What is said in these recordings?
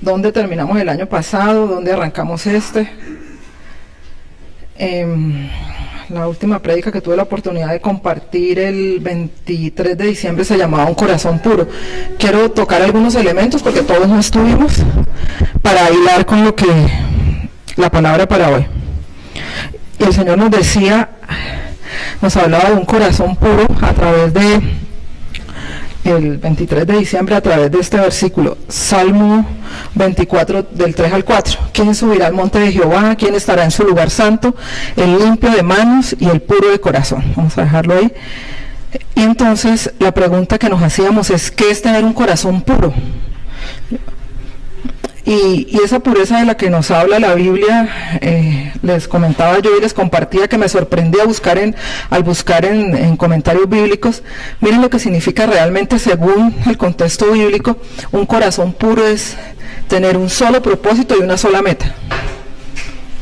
¿Dónde terminamos el año pasado? ¿Dónde arrancamos este? La última prédica que tuve la oportunidad de compartir el 23 de diciembre se llamaba Un corazón puro. Quiero tocar algunos elementos porque todos no estuvimos para hilar con lo que la palabra para hoy. Y el Señor nos decía, nos hablaba de un corazón puro a través de el 23 de diciembre a través de este versículo, Salmo 24 del 3 al 4. ¿Quién subirá al monte de Jehová? ¿Quién estará en su lugar santo? El limpio de manos y el puro de corazón. Vamos a dejarlo ahí. Y entonces la pregunta que nos hacíamos es, ¿qué es tener un corazón puro? Y esa pureza de la que nos habla la Biblia, les comentaba yo y les compartía que me sorprendía al buscar en comentarios bíblicos. Miren lo que significa realmente según el contexto bíblico. Un corazón puro es tener un solo propósito y una sola meta.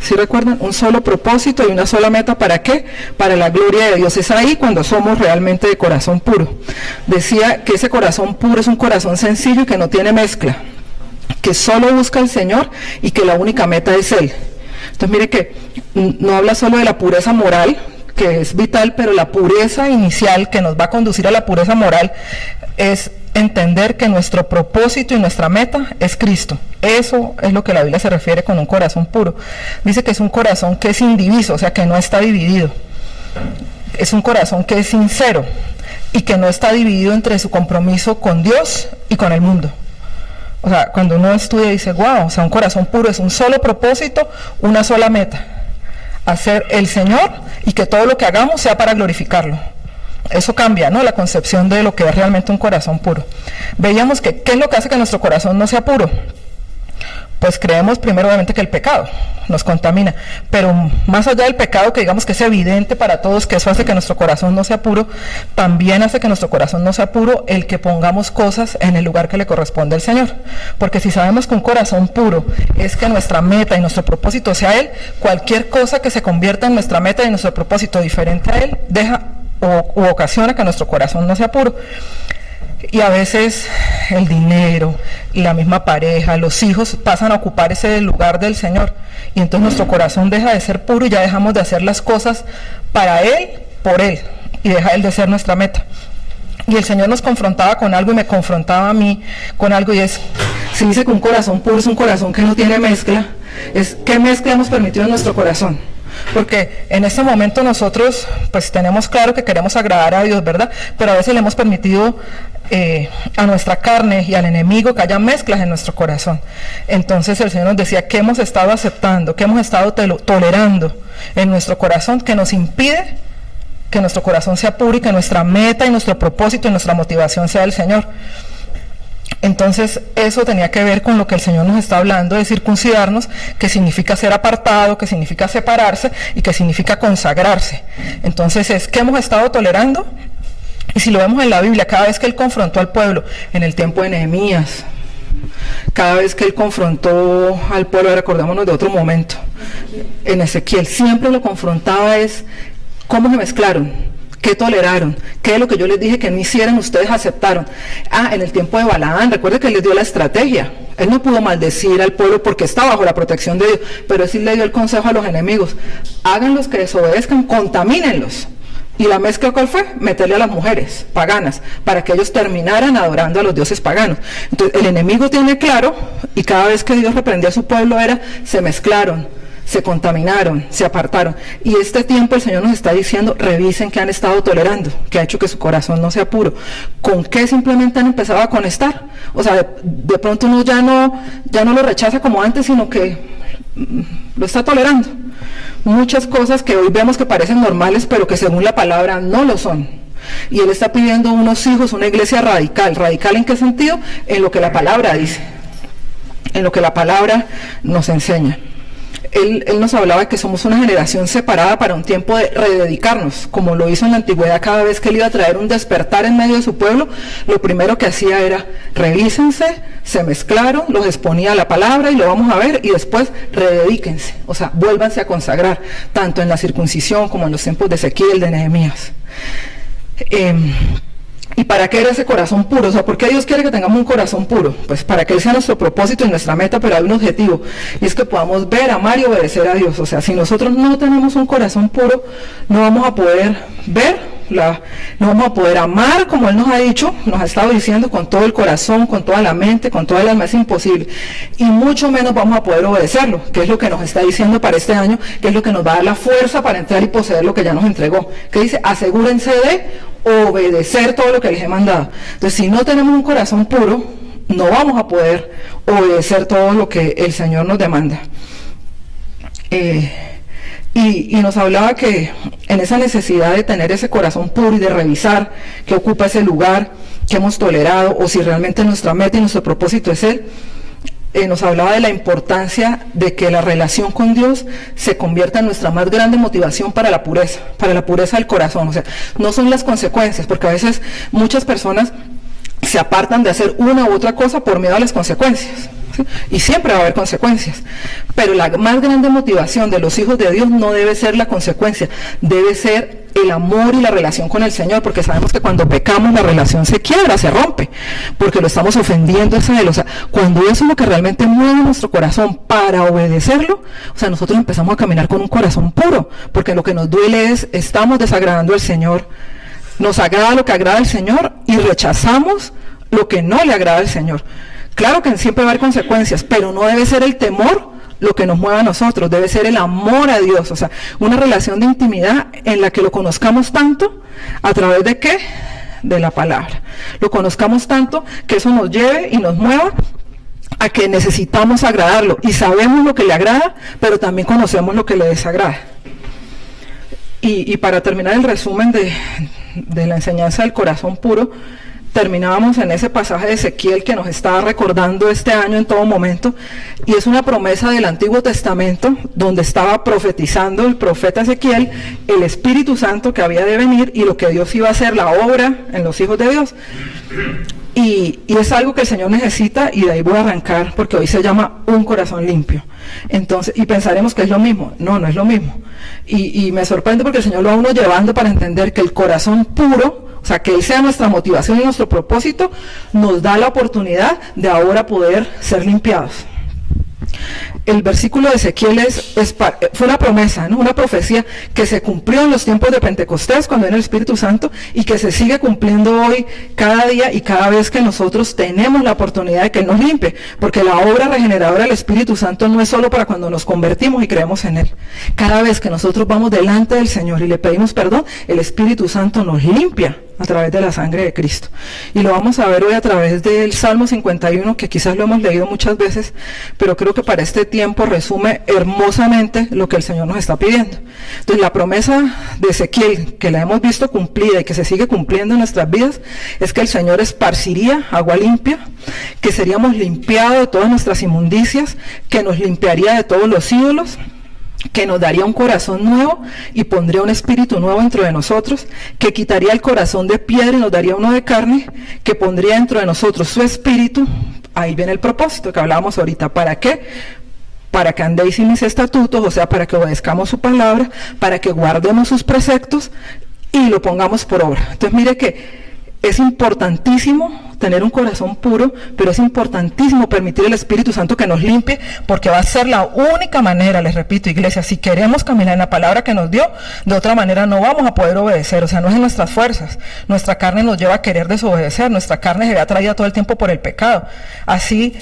¿Sí recuerdan? Un solo propósito y una sola meta. ¿Para qué? Para la gloria de Dios. Es ahí cuando somos realmente de corazón puro. Decía que ese corazón puro es un corazón sencillo y que no tiene mezcla, que solo busca al Señor y que la única meta es Él. Entonces mire que no habla solo de la pureza moral, que es vital, pero la pureza inicial que nos va a conducir a la pureza moral es entender que nuestro propósito y nuestra meta es Cristo. Eso es lo que la Biblia se refiere con un corazón puro. Dice que es un corazón que es indiviso, o sea que no está dividido. Es un corazón que es sincero y que no está dividido entre su compromiso con Dios y con el mundo. O sea, cuando uno estudia dice, wow, o sea, un corazón puro es un solo propósito, una sola meta, hacer el Señor y que todo lo que hagamos sea para glorificarlo. Eso cambia, ¿no?, la concepción de lo que es realmente un corazón puro. Veíamos que, ¿qué es lo que hace que nuestro corazón no sea puro? Pues creemos primero obviamente que el pecado nos contamina, pero más allá del pecado, que digamos que es evidente para todos que eso hace que nuestro corazón no sea puro, también hace que nuestro corazón no sea puro el que pongamos cosas en el lugar que le corresponde al Señor. Porque si sabemos que un corazón puro es que nuestra meta y nuestro propósito sea Él, cualquier cosa que se convierta en nuestra meta y nuestro propósito diferente a Él, deja u ocasiona que nuestro corazón no sea puro. Y a veces el dinero, la misma pareja, los hijos pasan a ocupar ese lugar del Señor. Y entonces nuestro corazón deja de ser puro y ya dejamos de hacer las cosas para Él, por Él. Y deja Él de ser nuestra meta. Y el Señor nos confrontaba con algo y me confrontaba a mí con algo. Y es, si dice que un corazón puro es un corazón que no tiene mezcla, es ¿qué mezcla hemos permitido en nuestro corazón? Porque en este momento nosotros pues tenemos claro que queremos agradar a Dios, ¿verdad? Pero a veces le hemos permitido a nuestra carne y al enemigo que haya mezclas en nuestro corazón. Entonces el Señor nos decía que hemos estado aceptando, que hemos estado tolerando en nuestro corazón, que nos impide que nuestro corazón sea puro y que nuestra meta y nuestro propósito y nuestra motivación sea el Señor. Entonces eso tenía que ver con lo que el Señor nos está hablando de circuncidarnos, que significa ser apartado, que significa separarse y que significa consagrarse. Entonces es que hemos estado tolerando. Y si lo vemos en la Biblia, cada vez que Él confrontó al pueblo, en el tiempo de Nehemías, cada vez que Él confrontó al pueblo, recordémonos de otro momento, en Ezequiel, siempre lo confrontaba es cómo se mezclaron, qué toleraron, qué de lo que yo les dije que no hicieran ustedes aceptaron. En el tiempo de Balaán, recuerde que Él les dio la estrategia. Él no pudo maldecir al pueblo porque está bajo la protección de Dios, pero Él sí le dio el consejo a los enemigos: háganlos que desobedezcan, contamínenlos. ¿Y la mezcla cuál fue? Meterle a las mujeres paganas, para que ellos terminaran adorando a los dioses paganos. Entonces el enemigo tiene claro, y cada vez que Dios reprendía a su pueblo se mezclaron, se contaminaron, se apartaron. Y este tiempo el Señor nos está diciendo, revisen qué han estado tolerando, que ha hecho que su corazón no sea puro. ¿Con qué simplemente han empezado a conectar? O sea, de pronto uno ya no lo rechaza como antes, sino que lo está tolerando. Muchas cosas que hoy vemos que parecen normales, pero que según la palabra no lo son. Y Él está pidiendo unos hijos, una iglesia radical. ¿Radical en qué sentido? En lo que la palabra dice, en lo que la palabra nos enseña. Él nos hablaba de que somos una generación separada para un tiempo de rededicarnos, como lo hizo en la antigüedad. Cada vez que Él iba a traer un despertar en medio de su pueblo, lo primero que hacía era, revísense, se mezclaron, los exponía a la palabra y lo vamos a ver, y después rededíquense, o sea, vuélvanse a consagrar, tanto en la circuncisión como en los tiempos de Ezequiel, de Nehemías. ¿Y para qué era ese corazón puro? O sea, ¿por qué Dios quiere que tengamos un corazón puro? Pues para que Él sea nuestro propósito y nuestra meta, pero hay un objetivo, y es que podamos ver, amar y obedecer a Dios. O sea, si nosotros no tenemos un corazón puro, no vamos a poder ver, no vamos a poder amar como Él nos ha dicho, nos ha estado diciendo, con todo el corazón, con toda la mente, con toda el alma. Es imposible. Y mucho menos vamos a poder obedecerlo, que es lo que nos está diciendo para este año, que es lo que nos va a dar la fuerza para entrar y poseer lo que ya nos entregó. Que dice, asegúrense de obedecer todo lo que les he mandado. Entonces, si no tenemos un corazón puro, no vamos a poder obedecer todo lo que el Señor nos demanda. Y nos hablaba que en esa necesidad de tener ese corazón puro y de revisar qué ocupa ese lugar, qué hemos tolerado, o si realmente nuestra meta y nuestro propósito es Él, nos hablaba de la importancia de que la relación con Dios se convierta en nuestra más grande motivación para la pureza del corazón. O sea, no son las consecuencias, porque a veces muchas personas se apartan de hacer una u otra cosa por miedo a las consecuencias, ¿sí? Y siempre va a haber consecuencias, pero la más grande motivación de los hijos de Dios no debe ser la consecuencia, debe ser el amor y la relación con el Señor, porque sabemos que cuando pecamos la relación se quiebra, se rompe, porque lo estamos ofendiendo a Él. O sea, cuando eso es lo que realmente mueve nuestro corazón para obedecerlo, o sea, nosotros empezamos a caminar con un corazón puro, porque lo que nos duele es, estamos desagradando al Señor, nos agrada lo que agrada al Señor y rechazamos lo que no le agrada al Señor. Claro que siempre va a haber consecuencias, pero no debe ser el temor lo que nos mueva a nosotros, debe ser el amor a Dios. O sea, una relación de intimidad en la que lo conozcamos tanto, ¿a través de qué? De la palabra. Lo conozcamos tanto que eso nos lleve y nos mueva a que necesitamos agradarlo, y sabemos lo que le agrada, pero también conocemos lo que le desagrada. Y para terminar el resumen de la enseñanza del corazón puro, terminábamos en ese pasaje de Ezequiel que nos está recordando este año en todo momento, y es una promesa del Antiguo Testamento donde estaba profetizando el profeta Ezequiel el Espíritu Santo que había de venir y lo que Dios iba a hacer, la obra en los hijos de Dios. Y es algo que el Señor necesita, y de ahí voy a arrancar, porque hoy se llama un corazón limpio. Entonces, y pensaremos que es lo mismo. No, no es lo mismo. Y me sorprende porque el Señor lo va a uno llevando para entender que el corazón puro, o sea, que Él sea nuestra motivación y nuestro propósito, nos da la oportunidad de ahora poder ser limpiados. El versículo de Ezequiel fue una promesa, ¿no? Una profecía que se cumplió en los tiempos de Pentecostés cuando era el Espíritu Santo, y que se sigue cumpliendo hoy cada día y cada vez que nosotros tenemos la oportunidad de que Él nos limpie, porque la obra regeneradora del Espíritu Santo no es solo para cuando nos convertimos y creemos en Él. Cada vez que nosotros vamos delante del Señor y le pedimos perdón, el Espíritu Santo nos limpia a través de la sangre de Cristo. Y lo vamos a ver hoy a través del Salmo 51, que quizás lo hemos leído muchas veces, pero creo que para este tiempo resume hermosamente lo que el Señor nos está pidiendo. Entonces, la promesa de Ezequiel, que la hemos visto cumplida y que se sigue cumpliendo en nuestras vidas, es que el Señor esparciría agua limpia, que seríamos limpiados de todas nuestras inmundicias, que nos limpiaría de todos los ídolos, que nos daría un corazón nuevo y pondría un espíritu nuevo dentro de nosotros, que quitaría el corazón de piedra y nos daría uno de carne, que pondría dentro de nosotros su espíritu. Ahí viene el propósito que hablábamos ahorita. ¿Para qué? Para que andéis en mis estatutos, o sea, para que obedezcamos su palabra, para que guardemos sus preceptos y lo pongamos por obra. Entonces, mire que es importantísimo tener un corazón puro, pero es importantísimo permitir al Espíritu Santo que nos limpie, porque va a ser la única manera, les repito, iglesia, si queremos caminar en la palabra que nos dio, de otra manera no vamos a poder obedecer. O sea, no es en nuestras fuerzas, nuestra carne nos lleva a querer desobedecer, nuestra carne se ve atraída todo el tiempo por el pecado. Así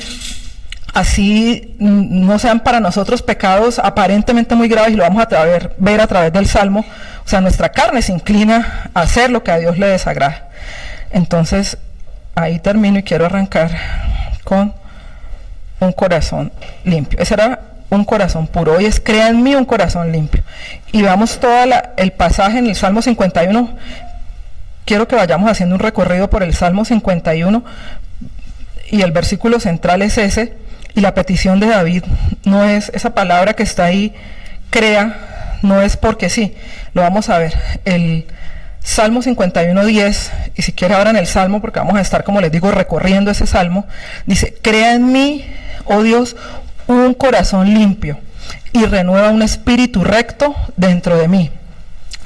no sean para nosotros pecados aparentemente muy graves, y lo vamos a ver a través del Salmo. O sea, nuestra carne se inclina a hacer lo que a Dios le desagrada. Entonces, ahí termino y quiero arrancar con un corazón limpio. Ese era un corazón puro. Hoy es crea en mí un corazón limpio. Y veamos todo el pasaje en el Salmo 51. Quiero que vayamos haciendo un recorrido por el Salmo 51, y el versículo central es ese, y la petición de David no es esa palabra que está ahí, crea, no es porque sí. Lo vamos a ver. El Salmo 51:10, y si quiere abran el Salmo, porque vamos a estar, como les digo, recorriendo ese Salmo. Dice: crea en mí, oh Dios, un corazón limpio, y renueva un espíritu recto dentro de mí.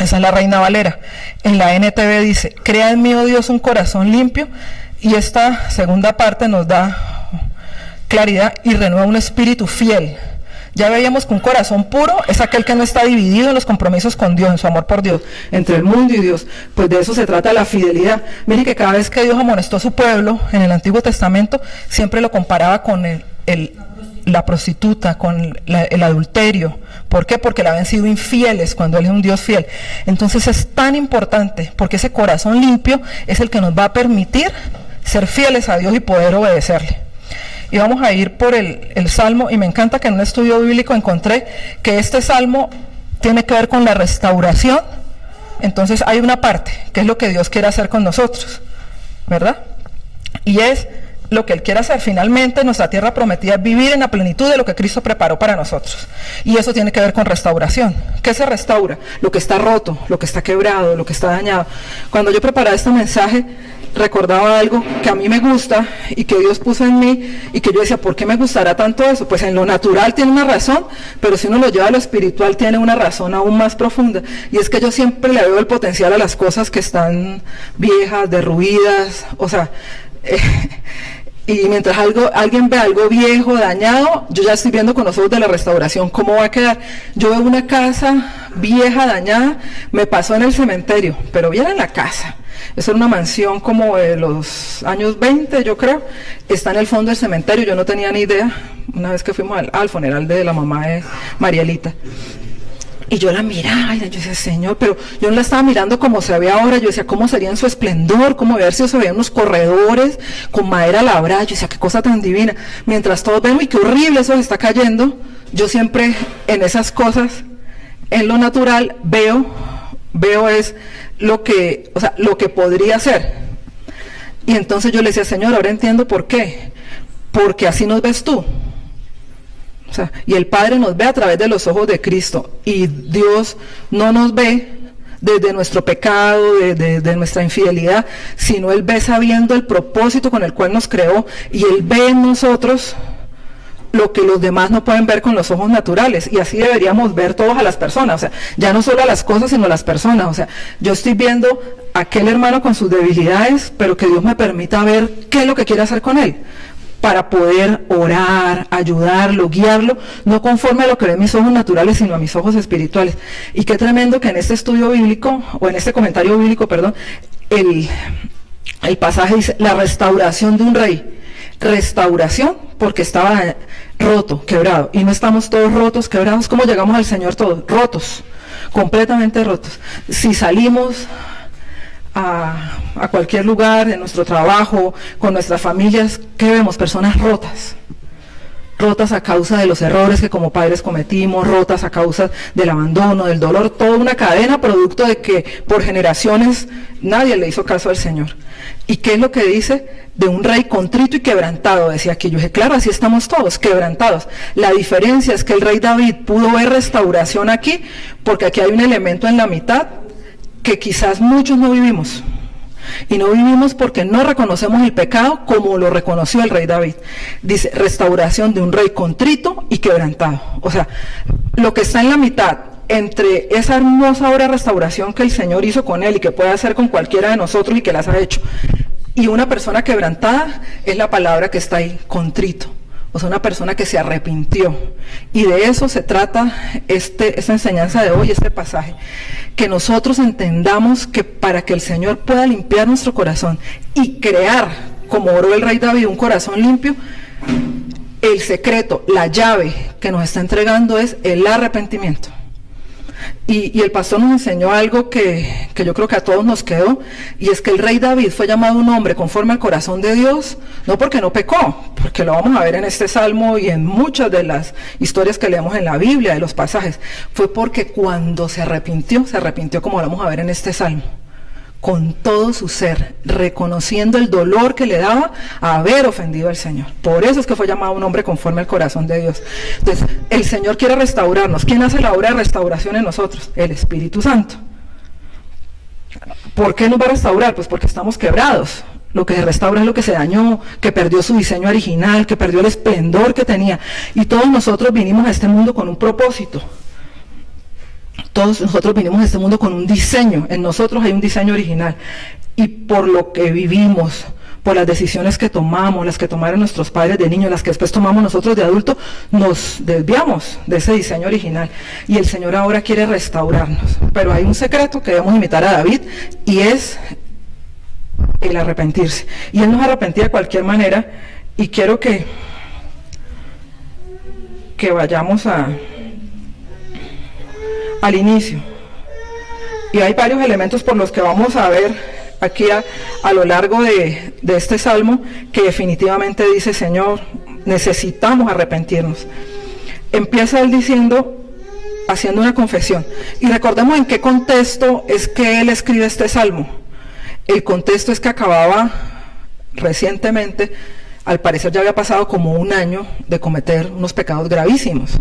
Esa es la Reina Valera. En la NTV dice, crea en mí, oh Dios, un corazón limpio, y esta segunda parte nos da claridad y renueva un espíritu fiel. Ya veíamos que un corazón puro es aquel que no está dividido en los compromisos con Dios, en su amor por Dios, entre el mundo y Dios. Pues de eso se trata la fidelidad. Miren que cada vez que Dios amonestó a su pueblo en el Antiguo Testamento, siempre lo comparaba con la prostituta, con el adulterio. ¿Por qué? Porque le habían sido infieles cuando Él es un Dios fiel. Entonces es tan importante, porque ese corazón limpio es el que nos va a permitir ser fieles a Dios y poder obedecerle. Y vamos a ir por el Salmo, y me encanta que en un estudio bíblico encontré que este Salmo tiene que ver con la restauración. Entonces hay una parte, que es lo que Dios quiere hacer con nosotros, ¿verdad? Y es lo que Él quiere hacer. Finalmente, nuestra tierra prometida es vivir en la plenitud de lo que Cristo preparó para nosotros. Y eso tiene que ver con restauración. ¿Qué se restaura? Lo que está roto, lo que está quebrado, lo que está dañado. Cuando yo preparaba este mensaje, recordaba algo que a mí me gusta y que Dios puso en mí, y que yo decía, ¿por qué me gustará tanto eso? Pues en lo natural tiene una razón, pero si uno lo lleva a lo espiritual tiene una razón aún más profunda, y es que yo siempre le veo el potencial a las cosas que están viejas, derruidas, o sea, y mientras alguien ve algo viejo, dañado, yo ya estoy viendo con los ojos de la restauración cómo va a quedar. Yo veo una casa vieja, dañada, me pasó en el cementerio, pero bien en la casa. Esa era una mansión como de los años 20, yo creo. Está en el fondo del cementerio, yo no tenía ni idea. Una vez que fuimos al funeral de la mamá de Marielita. Y yo la miraba y yo decía, Señor, pero yo no la estaba mirando como se ve ahora. Yo decía, ¿cómo sería en su esplendor? ¿Cómo ver si se veían unos corredores con madera labrada? Yo decía, qué cosa tan divina. Mientras todos ven, uy, qué horrible, eso se está cayendo. Yo siempre en esas cosas, en lo natural, veo es lo que podría ser. Y entonces yo le decía, Señor, ahora entiendo por qué. Porque así nos ves tú. O sea, y el Padre nos ve a través de los ojos de Cristo, y Dios no nos ve desde nuestro pecado, de nuestra infidelidad, sino Él ve sabiendo el propósito con el cual nos creó, y Él ve en nosotros lo que los demás no pueden ver con los ojos naturales, y así deberíamos ver todos a las personas, o sea, ya no solo a las cosas, sino a las personas. O sea, yo estoy viendo a aquel hermano con sus debilidades, pero que Dios me permita ver qué es lo que quiere hacer con él, para poder orar, ayudarlo, guiarlo, no conforme a lo que ven mis ojos naturales, sino a mis ojos espirituales. Y qué tremendo que en este estudio bíblico, o en este comentario bíblico, perdón, el pasaje dice, la restauración de un rey. Restauración, porque estaba roto, quebrado, y no estamos todos rotos, quebrados. ¿Cómo llegamos al Señor todos? Rotos, completamente rotos. Si salimos a cualquier lugar, en nuestro trabajo, con nuestras familias, ¿qué vemos? Personas rotas. Rotas a causa de los errores que como padres cometimos, rotas a causa del abandono, del dolor, toda una cadena producto de que por generaciones nadie le hizo caso al Señor. ¿Y qué es lo que dice? De un rey contrito y quebrantado, decía aquí. Yo dije, claro, así estamos todos, quebrantados. La diferencia es que el rey David pudo ver restauración aquí, porque aquí hay un elemento en la mitad que quizás muchos no vivimos. Y no vivimos porque no reconocemos el pecado como lo reconoció el rey David. Dice, restauración de un rey contrito y quebrantado. O sea, lo que está en la mitad entre esa hermosa obra de restauración que el Señor hizo con él y que puede hacer con cualquiera de nosotros y que las ha hecho, y una persona quebrantada, es la palabra que está ahí, contrito. O sea, una persona que se arrepintió. Y de eso se trata esta enseñanza de hoy, este pasaje. Que nosotros entendamos que para que el Señor pueda limpiar nuestro corazón y crear, como oró el rey David, un corazón limpio, el secreto, la llave que nos está entregando es el arrepentimiento. Y el pastor nos enseñó algo que yo creo que a todos nos quedó, y es que el rey David fue llamado un hombre conforme al corazón de Dios, no porque no pecó, porque lo vamos a ver en este salmo y en muchas de las historias que leemos en la Biblia, de los pasajes, fue porque cuando se arrepintió como lo vamos a ver en este salmo, con todo su ser, reconociendo el dolor que le daba a haber ofendido al Señor. Por eso es que fue llamado un hombre conforme al corazón de Dios. Entonces, el Señor quiere restaurarnos. ¿Quién hace la obra de restauración en nosotros? El Espíritu Santo. ¿Por qué nos va a restaurar? Pues porque estamos quebrados. Lo que se restaura es lo que se dañó, que perdió su diseño original, que perdió el esplendor que tenía. Y todos nosotros vinimos a este mundo con un propósito. Todos nosotros vinimos a este mundo con un diseño, en nosotros hay un diseño original, y por lo que vivimos, por las decisiones que tomamos, las que tomaron nuestros padres de niños, las que después tomamos nosotros de adultos, nos desviamos de ese diseño original, y el Señor ahora quiere restaurarnos. Pero hay un secreto que debemos imitar a David, y es el arrepentirse, y él nos arrepentía de cualquier manera, y quiero que vayamos al inicio, y hay varios elementos por los que vamos a ver aquí a lo largo de este salmo, que definitivamente dice: Señor, necesitamos arrepentirnos. Empieza él diciendo, haciendo una confesión, y recordemos en qué contexto es que él escribe este salmo. El contexto es que acababa recientemente, al parecer ya había pasado como un año de cometer unos pecados gravísimos.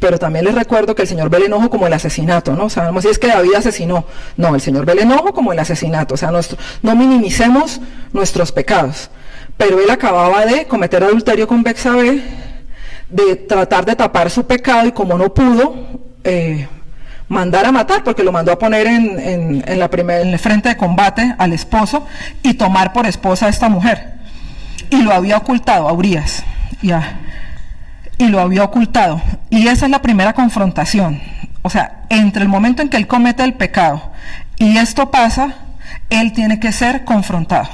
Pero también les recuerdo que el Señor ve el enojo como el asesinato, ¿no? Sabemos si es que David asesinó. No, el Señor ve el enojo como el asesinato. O sea, no minimicemos nuestros pecados. Pero él acababa de cometer adulterio con Betsabé, de tratar de tapar su pecado, y como no pudo, mandar a matar, porque lo mandó a poner en el frente de combate al esposo, y tomar por esposa a esta mujer. Y lo había ocultado a Urías. Y lo había ocultado, y esa es la primera confrontación. O sea, entre el momento en que él comete el pecado y esto pasa, él tiene que ser confrontado,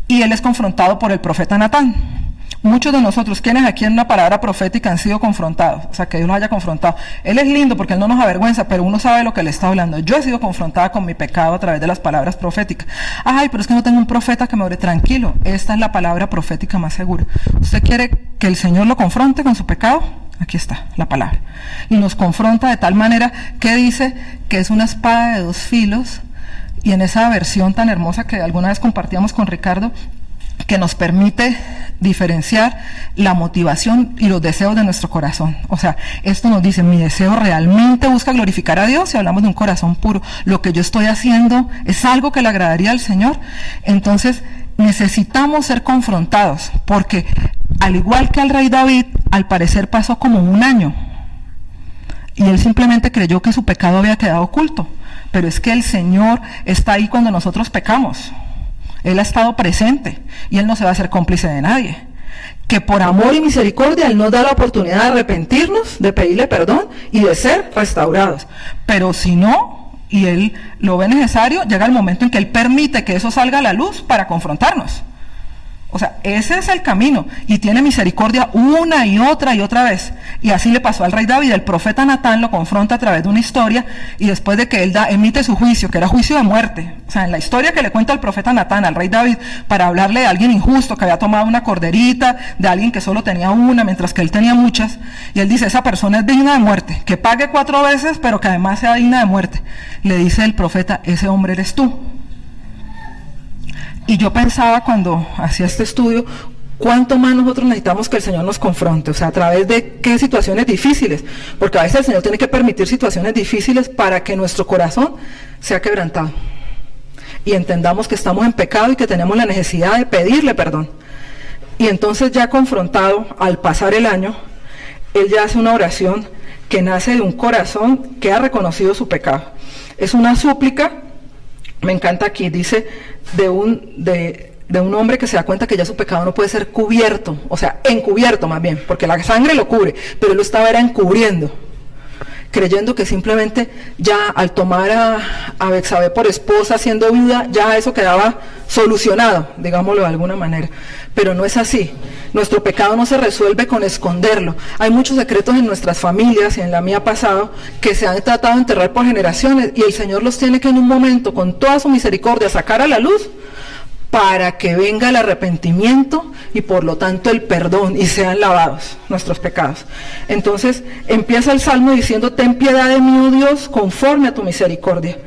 y él es confrontado por el profeta Natán. Muchos de nosotros, quienes aquí en una palabra profética han sido confrontados, o sea, que Dios los haya confrontado. Él es lindo porque él no nos avergüenza, pero uno sabe lo que le está hablando. Yo he sido confrontada con mi pecado a través de las palabras proféticas. Ay, pero es que no tengo un profeta que me hable. Tranquilo, esta es la palabra profética más segura. ¿Usted quiere que el Señor lo confronte con su pecado? Aquí está la palabra. Y nos confronta de tal manera que dice que es una espada de dos filos, y en esa versión tan hermosa que alguna vez compartíamos con Ricardo, que nos permite diferenciar la motivación y los deseos de nuestro corazón. O sea, esto nos dice: mi deseo realmente busca glorificar a Dios, si hablamos de un corazón puro. Lo que yo estoy haciendo es algo que le agradaría al Señor. Entonces necesitamos ser confrontados, porque al igual que al rey David, al parecer pasó como un año, y él simplemente creyó que su pecado había quedado oculto. Pero es que el Señor está ahí cuando nosotros pecamos. Él ha estado presente, y Él no se va a hacer cómplice de nadie. Que por amor y misericordia Él nos da la oportunidad de arrepentirnos, de pedirle perdón y de ser restaurados. Pero si no, y Él lo ve necesario, llega el momento en que Él permite que eso salga a la luz para confrontarnos. O sea, ese es el camino, y tiene misericordia una y otra vez. Y así le pasó al rey David. El profeta Natán lo confronta a través de una historia, y después de que él emite su juicio, que era juicio de muerte. O sea, en la historia que le cuenta el profeta Natán al rey David, para hablarle de alguien injusto que había tomado una corderita, de alguien que solo tenía una, mientras que él tenía muchas, y él dice: esa persona es digna de muerte, que pague 4 veces, pero que además sea digna de muerte. Le dice el profeta: ese hombre eres tú. Y yo pensaba, cuando hacía este estudio, cuánto más nosotros necesitamos que el Señor nos confronte. O sea, a través de qué situaciones difíciles, porque a veces el Señor tiene que permitir situaciones difíciles para que nuestro corazón sea quebrantado y entendamos que estamos en pecado y que tenemos la necesidad de pedirle perdón. Y entonces, ya confrontado, al pasar el año, él ya hace una oración que nace de un corazón que ha reconocido su pecado. Es una súplica. Me encanta aquí, dice de un hombre que se da cuenta que ya su pecado no puede ser cubierto, o sea, encubierto más bien, porque la sangre lo cubre, pero él lo estaba encubriendo, creyendo que simplemente ya al tomar a Betsabé por esposa, siendo viuda, ya eso quedaba solucionado, digámoslo de alguna manera. Pero no es así. Nuestro pecado no se resuelve con esconderlo. Hay muchos secretos en nuestras familias, y en la mía ha pasado, que se han tratado de enterrar por generaciones, y el Señor los tiene que en un momento, con toda su misericordia, sacar a la luz, para que venga el arrepentimiento y por lo tanto el perdón, y sean lavados nuestros pecados. Entonces empieza el salmo diciendo: ten piedad de mí, oh Dios, conforme a tu misericordia.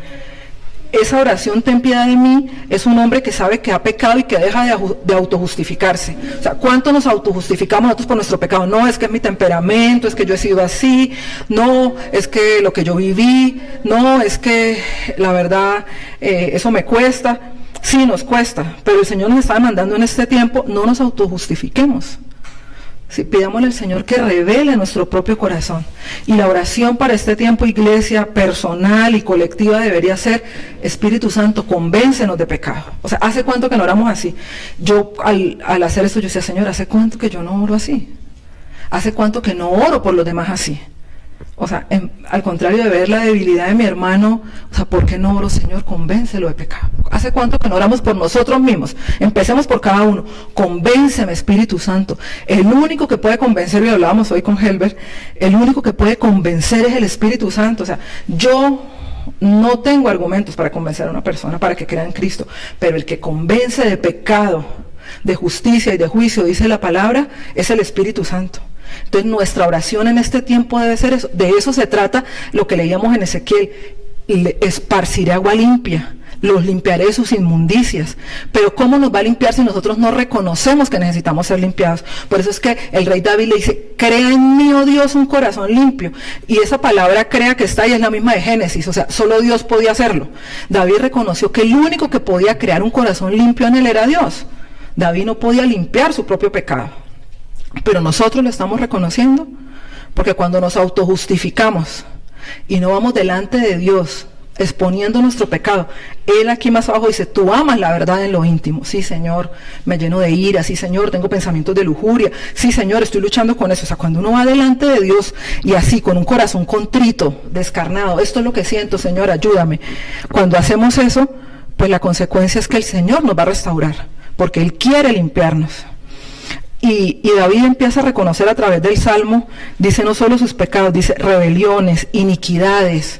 Esa oración, ten piedad de mí, es un hombre que sabe que ha pecado y que deja de autojustificarse. O sea, ¿cuánto nos autojustificamos nosotros por nuestro pecado? No, es que es mi temperamento, es que yo he sido así, no, es que lo que yo viví, no, es que la verdad eso me cuesta. Sí, nos cuesta, pero el Señor nos está demandando en este tiempo: no nos autojustifiquemos. Sí, pidámosle al Señor que revele nuestro propio corazón. Y la oración para este tiempo, iglesia, personal y colectiva, debería ser: Espíritu Santo, convéncenos de pecado. O sea, ¿hace cuánto que no oramos así? Yo al hacer esto, yo decía: Señor, ¿hace cuánto que yo no oro así? ¿Hace cuánto que no oro por los demás así? O sea, al contrario de ver la debilidad de mi hermano, o sea, ¿por qué no oro? Señor, convéncelo de pecado. ¿Hace cuánto que no oramos por nosotros mismos? Empecemos por cada uno. Convénceme, Espíritu Santo. El único que puede convencer, y hablábamos hoy con Helber, el único que puede convencer es el Espíritu Santo. O sea, yo no tengo argumentos para convencer a una persona para que crea en Cristo, pero el que convence de pecado, de justicia y de juicio, dice la palabra, es el Espíritu Santo. Entonces nuestra oración en este tiempo debe ser eso. De eso se trata lo que leíamos en Ezequiel: esparciré agua limpia, los limpiaré de sus inmundicias. Pero ¿cómo nos va a limpiar si nosotros no reconocemos que necesitamos ser limpiados? Por eso es que el rey David le dice: crea en mí, oh Dios, un corazón limpio. Y esa palabra crea que está ahí es la misma de Génesis. O sea, solo Dios podía hacerlo. David reconoció que el único que podía crear un corazón limpio en él era Dios. David no podía limpiar su propio pecado, pero nosotros lo estamos reconociendo, porque cuando nos autojustificamos y no vamos delante de Dios exponiendo nuestro pecado, Él aquí más abajo dice: tú amas la verdad en lo íntimo. Sí, Señor, me lleno de ira. Sí, Señor, tengo pensamientos de lujuria. Sí, Señor, estoy luchando con eso. O sea, cuando uno va delante de Dios y así, con un corazón contrito, descarnado: esto es lo que siento, Señor, ayúdame. Cuando hacemos eso, pues la consecuencia es que el Señor nos va a restaurar, porque Él quiere limpiarnos. Y David empieza a reconocer a través del Salmo, dice no solo sus pecados, dice rebeliones, iniquidades.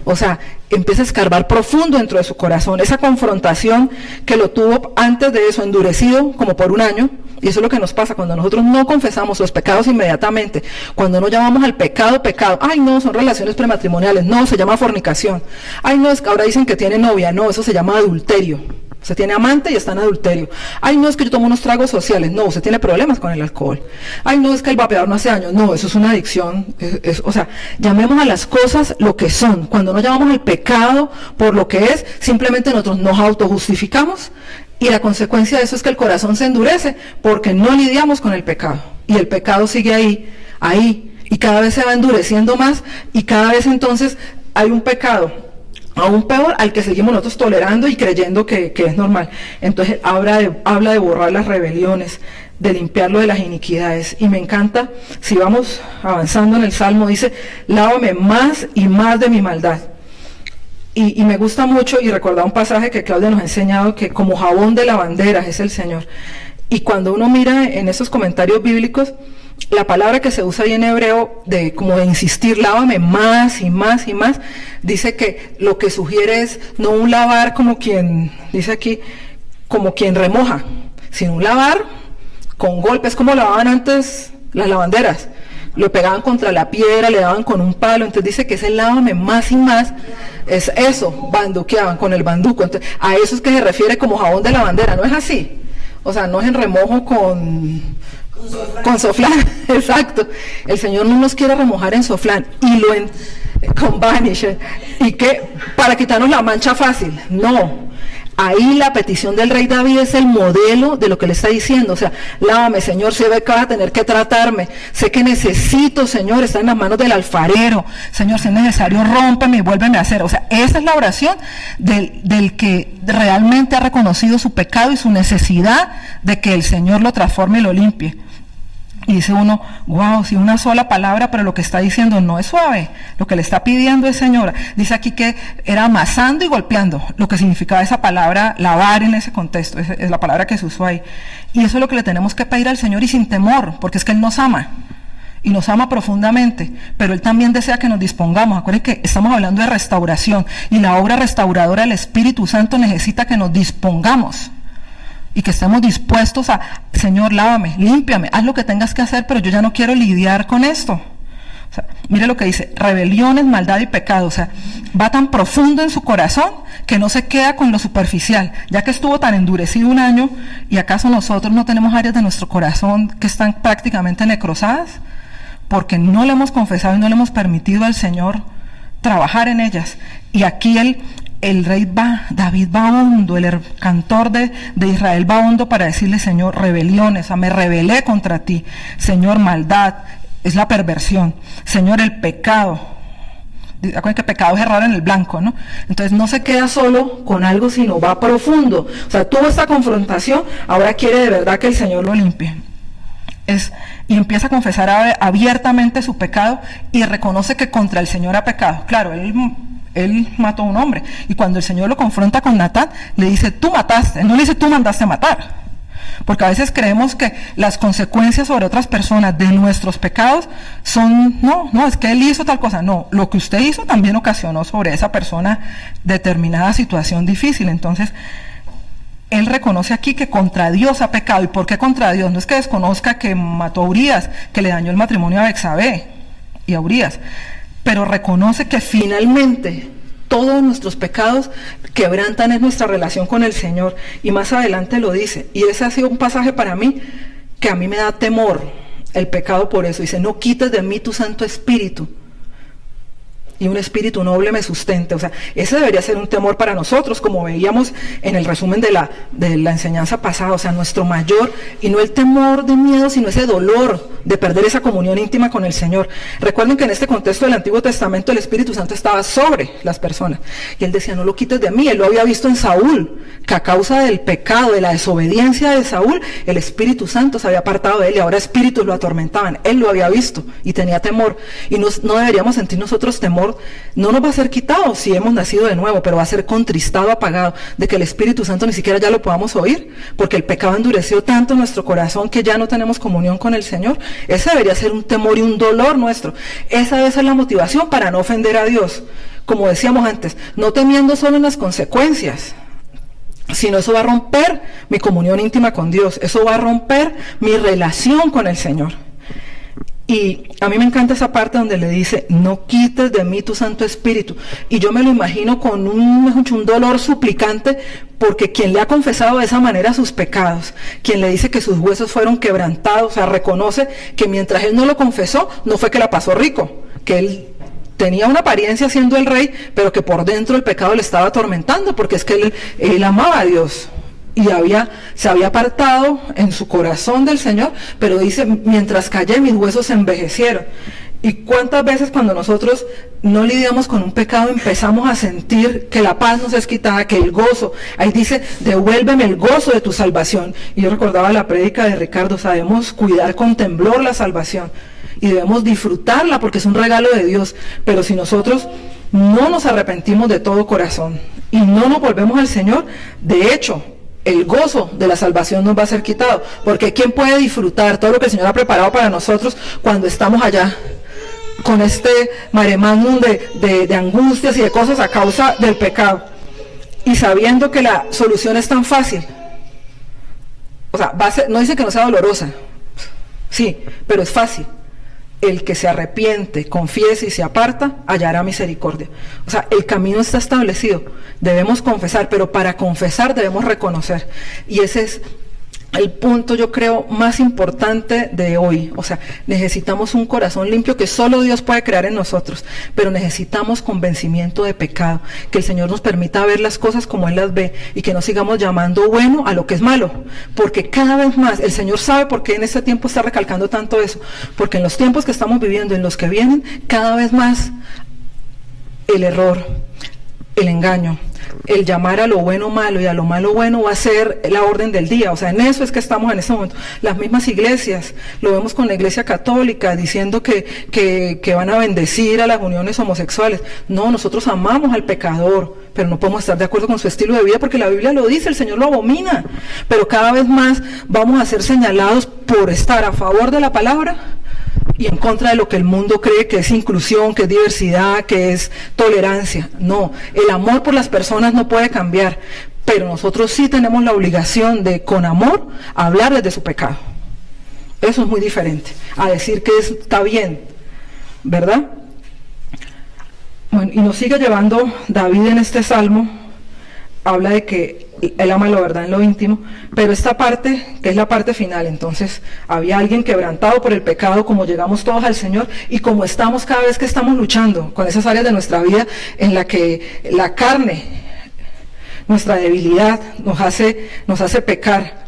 O sea, empieza a escarbar profundo dentro de su corazón, esa confrontación que lo tuvo antes de eso endurecido como por un año. Y eso es lo que nos pasa cuando nosotros no confesamos los pecados inmediatamente, cuando no llamamos al pecado, pecado. Ay, no, son relaciones prematrimoniales. No, se llama fornicación. Ay, no, es que ahora dicen que tiene novia. No, eso se llama adulterio. Usted tiene amante y está en adulterio. Ay, no, es que yo tomo unos tragos sociales. No, usted tiene problemas con el alcohol. Ay, no, es que el vapeador no hace daño. No, eso es una adicción. O sea, llamemos a las cosas lo que son. Cuando no llamamos al pecado por lo que es, simplemente nosotros nos autojustificamos, y la consecuencia de eso es que el corazón se endurece porque no lidiamos con el pecado. Y el pecado sigue ahí, y cada vez se va endureciendo más, y cada vez entonces hay un pecado aún peor al que seguimos nosotros tolerando y creyendo que es normal. Entonces habla de borrar las rebeliones, de limpiarlo de las iniquidades. Y me encanta, si vamos avanzando en el Salmo, dice: lávame más y más de mi maldad. Y me gusta mucho, y recordaba un pasaje que Claudia nos ha enseñado, que como jabón de lavanderas es el Señor. Y cuando uno mira en esos comentarios bíblicos, la palabra que se usa ahí en hebreo, como de insistir, lávame más y más y más, dice que lo que sugiere es no un lavar como quien, dice aquí, como quien remoja, sino un lavar con golpes, como lavaban antes las lavanderas. Lo pegaban contra la piedra, le daban con un palo. Entonces dice que ese lávame más y más es eso, banduqueaban con el banduco. Entonces, a eso es que se refiere como jabón de lavandera, ¿no es así? O sea, no es en remojo con soflán, exacto. El Señor no nos quiere remojar en soflán con vanish, y que para quitarnos la mancha fácil, no. Ahí la petición del rey David es el modelo de lo que le está diciendo. O sea, lávame, Señor, sé que vas a tener que tratarme, sé que necesito, Señor, estar en las manos del alfarero. Señor, si es necesario, rómpeme y vuélveme a hacer. O sea, esa es la oración del que realmente ha reconocido su pecado y su necesidad de que el Señor lo transforme y lo limpie. Y dice uno: wow, si una sola palabra, pero lo que está diciendo no es suave. Lo que le está pidiendo es: Señora, dice aquí que era amasando y golpeando, lo que significaba esa palabra lavar en ese contexto, es la palabra que se usó ahí. Y eso es lo que le tenemos que pedir al Señor, y sin temor, porque es que Él nos ama, y nos ama profundamente, pero Él también desea que nos dispongamos. Acuérdense que estamos hablando de restauración, y la obra restauradora del Espíritu Santo necesita que nos dispongamos, y que estemos dispuestos a: Señor, lávame, límpiame, haz lo que tengas que hacer, pero yo ya no quiero lidiar con esto. O sea, mire lo que dice: rebeliones, maldad y pecado. O sea, va tan profundo en su corazón que no se queda con lo superficial, ya que estuvo tan endurecido un año. ¿Y acaso nosotros no tenemos áreas de nuestro corazón que están prácticamente necrosadas? Porque no le hemos confesado y no le hemos permitido al Señor trabajar en ellas. Y aquí Él David va hondo, el cantor de Israel va hondo para decirle, Señor, rebeliones, me rebelé contra ti, Señor, maldad, es la perversión, Señor, el pecado. Acuérdense que pecado es errar en el blanco, ¿no? Entonces no se queda solo con algo, sino va profundo. O sea, tuvo esta confrontación, ahora quiere de verdad que el Señor lo limpie. Y empieza a confesar abiertamente su pecado y reconoce que contra el Señor ha pecado. Claro, él mató a un hombre. Y cuando el Señor lo confronta con Natán, le dice, tú mataste. No le dice, tú mandaste a matar. Porque a veces creemos que las consecuencias sobre otras personas de nuestros pecados son, no, es que él hizo tal cosa. No, lo que usted hizo también ocasionó sobre esa persona determinada situación difícil. Entonces, él reconoce aquí que contra Dios ha pecado. ¿Y por qué contra Dios? No es que desconozca que mató a Urías, que le dañó el matrimonio a Betsabé y a Urías, pero reconoce que finalmente todos nuestros pecados quebrantan en nuestra relación con el Señor. Y más adelante lo dice. Y ese ha sido un pasaje para mí que a mí me da temor el pecado por eso. Dice, no quites de mí tu Santo Espíritu, y un espíritu noble me sustente. O sea, ese debería ser un temor para nosotros, como veíamos en el resumen de la enseñanza pasada. O sea, nuestro mayor, y no el temor de miedo, sino ese dolor de perder esa comunión íntima con el Señor. Recuerden que en este contexto del Antiguo Testamento el Espíritu Santo estaba sobre las personas, y él decía, no lo quites de mí. Él lo había visto en Saúl, que a causa del pecado, de la desobediencia de Saúl, el Espíritu Santo se había apartado de él, y ahora espíritus lo atormentaban. Él lo había visto y tenía temor, y no deberíamos sentir nosotros temor. No nos va a ser quitado si hemos nacido de nuevo, pero va a ser contristado, apagado, de que el Espíritu Santo ni siquiera ya lo podamos oír, porque el pecado endureció tanto nuestro corazón que ya no tenemos comunión con el Señor. Ese debería ser un temor y un dolor nuestro. Esa debe ser la motivación para no ofender a Dios, como decíamos antes, no temiendo solo en las consecuencias, sino eso va a romper mi comunión íntima con Dios, eso va a romper mi relación con el Señor. Y a mí me encanta esa parte donde le dice, no quites de mí tu Santo Espíritu. Y yo me lo imagino con un dolor suplicante, porque quien le ha confesado de esa manera sus pecados, quien le dice que sus huesos fueron quebrantados, o sea, reconoce que mientras él no lo confesó, no fue que la pasó rico, que él tenía una apariencia siendo el rey, pero que por dentro el pecado le estaba atormentando, porque es que él amaba a Dios. Y se había apartado en su corazón del Señor, pero dice, mientras callé, mis huesos se envejecieron. Y cuántas veces cuando nosotros no lidiamos con un pecado, empezamos a sentir que la paz nos es quitada, que el gozo, ahí dice, devuélveme el gozo de tu salvación. Y yo recordaba la prédica de Ricardo, sabemos cuidar con temblor la salvación, y debemos disfrutarla porque es un regalo de Dios. Pero si nosotros no nos arrepentimos de todo corazón, y no nos volvemos al Señor, de hecho, el gozo de la salvación nos va a ser quitado, porque ¿quién puede disfrutar todo lo que el Señor ha preparado para nosotros cuando estamos allá con este mare magnum de angustias y de cosas a causa del pecado, y sabiendo que la solución es tan fácil? O sea, no dice que no sea dolorosa, sí, pero es fácil. El que se arrepiente, confiese y se aparta, hallará misericordia. O sea, el camino está establecido. Debemos confesar, pero para confesar debemos reconocer. Y ese es el punto, yo creo, más importante de hoy. O sea, necesitamos un corazón limpio que solo Dios puede crear en nosotros, pero necesitamos convencimiento de pecado, que el Señor nos permita ver las cosas como Él las ve, y que no sigamos llamando bueno a lo que es malo, porque cada vez más, el Señor sabe por qué en este tiempo está recalcando tanto eso, porque en los tiempos que estamos viviendo, en los que vienen, cada vez más el error, el engaño, el llamar a lo bueno malo y a lo malo bueno va a ser la orden del día. O sea, en eso es que estamos en este momento. Las mismas iglesias, lo vemos con la Iglesia Católica diciendo que van a bendecir a las uniones homosexuales. No, nosotros amamos al pecador, pero no podemos estar de acuerdo con su estilo de vida, porque la Biblia lo dice, el Señor lo abomina. Pero cada vez más vamos a ser señalados por estar a favor de la palabra y en contra de lo que el mundo cree que es inclusión, que es diversidad, que es tolerancia. No, el amor por las personas no puede cambiar, pero nosotros sí tenemos la obligación de, con amor, hablarles de su pecado. Eso es muy diferente a decir que está bien, ¿verdad? Bueno, y nos sigue llevando David en este salmo, habla de que él ama la verdad en lo íntimo, pero esta parte, que es la parte final, entonces había alguien quebrantado por el pecado, como llegamos todos al Señor, y como estamos cada vez que estamos luchando con esas áreas de nuestra vida en la que la carne nuestra debilidad nos hace pecar.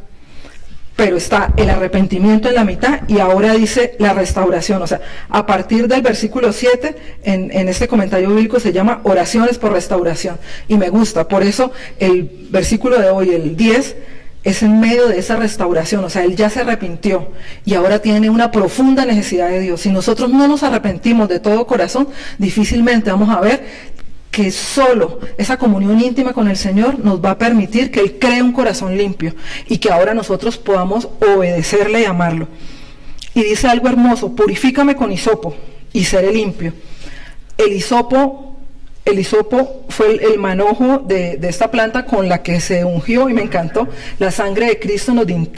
Pero está el arrepentimiento en la mitad y ahora dice la restauración. O sea, a partir del versículo 7, en este comentario bíblico se llama oraciones por restauración. Y me gusta, por eso el versículo de hoy, el 10, es en medio de esa restauración. O sea, él ya se arrepintió y ahora tiene una profunda necesidad de Dios. Si nosotros no nos arrepentimos de todo corazón, difícilmente vamos a ver que solo esa comunión íntima con el Señor nos va a permitir que Él cree un corazón limpio y que ahora nosotros podamos obedecerle y amarlo. Y dice algo hermoso: purifícame con hisopo y seré limpio. El hisopo fue el manojo de esta planta con la que se ungió, y me encantó la sangre de Cristo,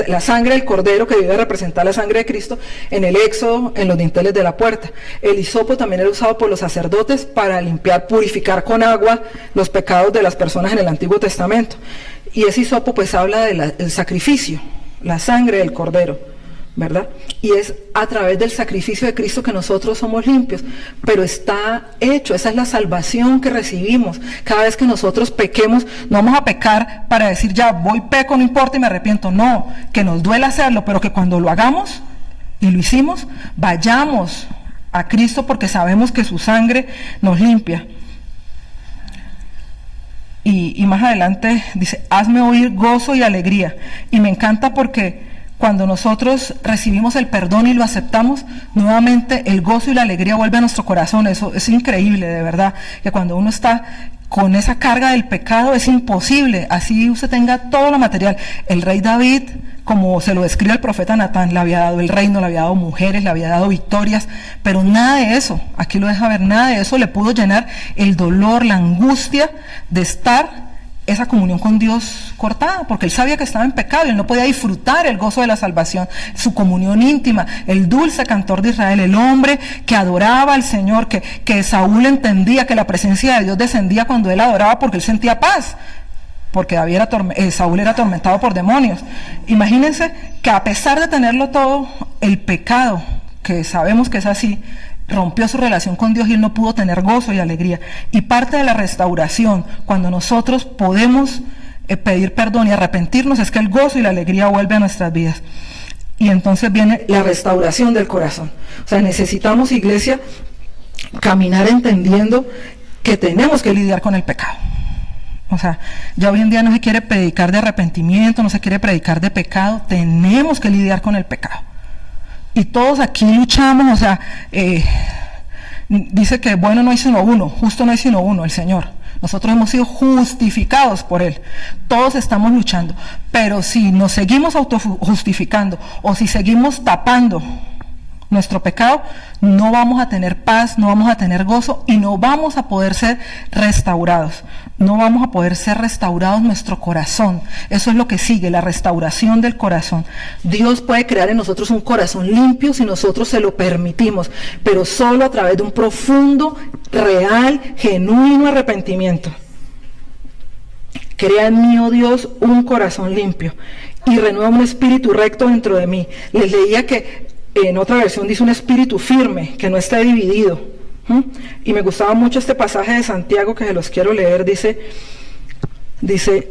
la sangre del Cordero, que debe representar la sangre de Cristo, en el Éxodo, en los dinteles de la puerta. El hisopo también era usado por los sacerdotes para limpiar, purificar con agua los pecados de las personas en el Antiguo Testamento. Y ese hisopo pues habla del sacrificio, la sangre del Cordero, ¿verdad? Y es a través del sacrificio de Cristo que nosotros somos limpios, pero está hecho, esa es la salvación que recibimos. Cada vez que nosotros pequemos, no vamos a pecar para decir ya voy, peco, no importa y me arrepiento. No, que nos duele hacerlo, pero que cuando lo hagamos y lo hicimos, vayamos a Cristo porque sabemos que su sangre nos limpia. Y más adelante dice: hazme oír gozo y alegría. Y me encanta porque cuando nosotros recibimos el perdón y lo aceptamos, nuevamente el gozo y la alegría vuelve a nuestro corazón. Eso es increíble, de verdad, que cuando uno está con esa carga del pecado es imposible, así usted tenga todo lo material. El rey David, como se lo describe el profeta Natán, le había dado el reino, le había dado mujeres, le había dado victorias, pero nada de eso, aquí lo deja ver, nada de eso le pudo llenar el dolor, la angustia de estar esa comunión con Dios cortada, porque él sabía que estaba en pecado y él no podía disfrutar el gozo de la salvación, su comunión íntima, el dulce cantor de Israel, el hombre que adoraba al Señor, que Saúl entendía que la presencia de Dios descendía cuando él adoraba porque él sentía paz, porque Saúl era atormentado por demonios. Imagínense que a pesar de tenerlo todo, el pecado, que sabemos que es así, rompió su relación con Dios y él no pudo tener gozo y alegría. Y parte de la restauración, cuando nosotros podemos pedir perdón y arrepentirnos, es que el gozo y la alegría vuelven a nuestras vidas. Y entonces viene la restauración del corazón. O sea, necesitamos, iglesia, caminar entendiendo que tenemos que lidiar con el pecado. O sea, ya hoy en día no se quiere predicar de arrepentimiento, no se quiere predicar de pecado, tenemos que lidiar con el pecado. Y todos aquí luchamos, o sea, dice que bueno no hay sino uno, justo no hay sino uno, el Señor. Nosotros hemos sido justificados por Él. Todos estamos luchando. Pero si nos seguimos autojustificando o si seguimos tapando nuestro pecado, no vamos a tener paz, no vamos a tener gozo y no vamos a poder ser restaurados. No vamos a poder ser restaurados nuestro corazón. Eso es lo que sigue, la restauración del corazón. Dios puede crear en nosotros un corazón limpio si nosotros se lo permitimos, pero solo a través de un profundo, real, genuino arrepentimiento. Crea en mí, oh Dios, un corazón limpio y renueva un espíritu recto dentro de mí. Les leía que en otra versión dice un espíritu firme, que no esté dividido. Y me gustaba mucho este pasaje de Santiago que se los quiero leer. Dice,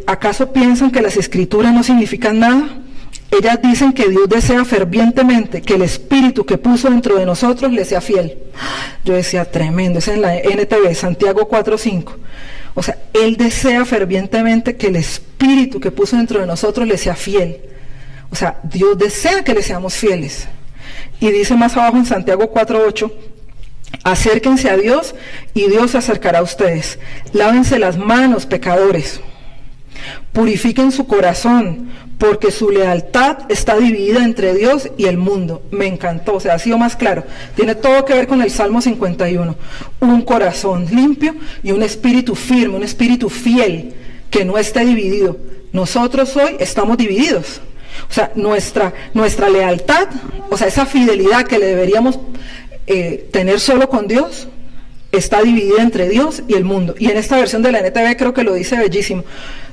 ¿acaso piensan que las escrituras no significan nada? Ellas dicen que Dios desea fervientemente que el espíritu que puso dentro de nosotros le sea fiel. Yo decía, tremendo, es en la NTV, Santiago 4:5. O sea, Él desea fervientemente que el espíritu que puso dentro de nosotros le sea fiel. O sea, Dios desea que le seamos fieles. Y dice más abajo en Santiago 4:8, acérquense a Dios y Dios se acercará a ustedes. Lávense las manos, pecadores. Purifiquen su corazón, porque su lealtad está dividida entre Dios y el mundo. Me encantó, o sea, ha sido más claro. Tiene todo que ver con el Salmo 51. Un corazón limpio y un espíritu firme, un espíritu fiel, que no esté dividido. Nosotros hoy estamos divididos. O sea, nuestra lealtad, o sea, esa fidelidad que le deberíamos tener solo con Dios, está dividida entre Dios y el mundo. Y en esta versión de la NTV creo que lo dice bellísimo.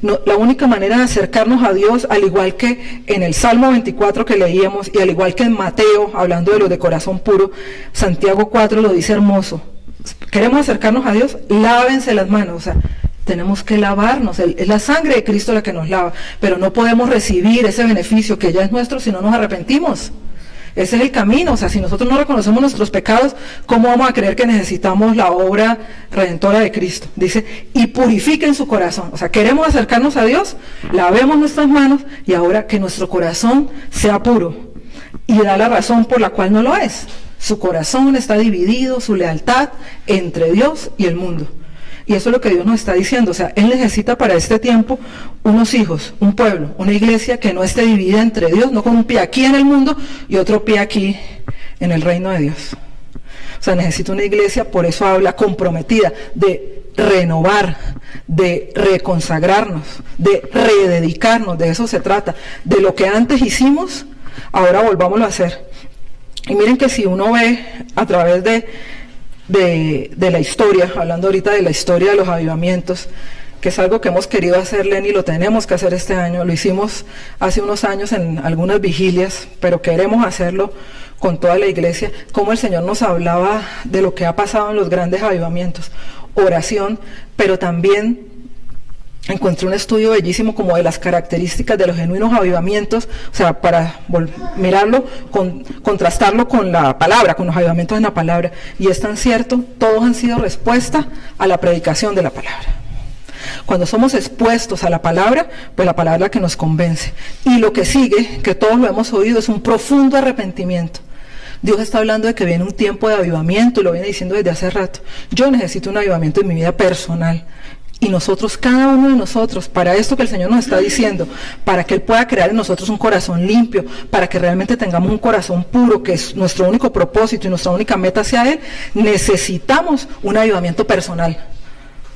No, la única manera de acercarnos a Dios, al igual que en el Salmo 24 que leíamos, y al igual que en Mateo, hablando de los de corazón puro, Santiago 4 lo dice hermoso. Queremos acercarnos a Dios, lávense las manos. O sea, tenemos que lavarnos, es la sangre de Cristo la que nos lava, pero no podemos recibir ese beneficio que ya es nuestro si no nos arrepentimos. Ese es el camino. O sea, si nosotros no reconocemos nuestros pecados, ¿cómo vamos a creer que necesitamos la obra redentora de Cristo? Dice, y purifiquen su corazón. O sea, queremos acercarnos a Dios, lavemos nuestras manos y ahora que nuestro corazón sea puro. Y da la razón por la cual no lo es. Su corazón está dividido, su lealtad entre Dios y el mundo. Y eso es lo que Dios nos está diciendo. O sea, Él necesita para este tiempo unos hijos, un pueblo, una iglesia que no esté dividida entre Dios, no con un pie aquí en el mundo y otro pie aquí en el reino de Dios. O sea, necesita una iglesia, por eso habla, comprometida, de renovar, de reconsagrarnos, de rededicarnos, de eso se trata. De lo que antes hicimos, ahora volvámoslo a hacer. Y miren que si uno ve a través de la historia, hablando ahorita de la historia de los avivamientos, que es algo que hemos querido hacer, Lenny, lo tenemos que hacer este año, lo hicimos hace unos años en algunas vigilias, pero queremos hacerlo con toda la iglesia, como el Señor nos hablaba de lo que ha pasado en los grandes avivamientos, oración, pero también encontré un estudio bellísimo como de las características de los genuinos avivamientos, o sea, para mirarlo, contrastarlo con la palabra, con los avivamientos en la palabra, y es tan cierto, todos han sido respuesta a la predicación de la palabra. Cuando somos expuestos a la palabra, pues la palabra es la que nos convence. Y lo que sigue, que todos lo hemos oído, es un profundo arrepentimiento. Dios está hablando de que viene un tiempo de avivamiento, y lo viene diciendo desde hace rato. Yo necesito un avivamiento en mi vida personal. Y nosotros, cada uno de nosotros, para esto que el Señor nos está diciendo, para que Él pueda crear en nosotros un corazón limpio, para que realmente tengamos un corazón puro, que es nuestro único propósito y nuestra única meta hacia Él, necesitamos un avivamiento personal.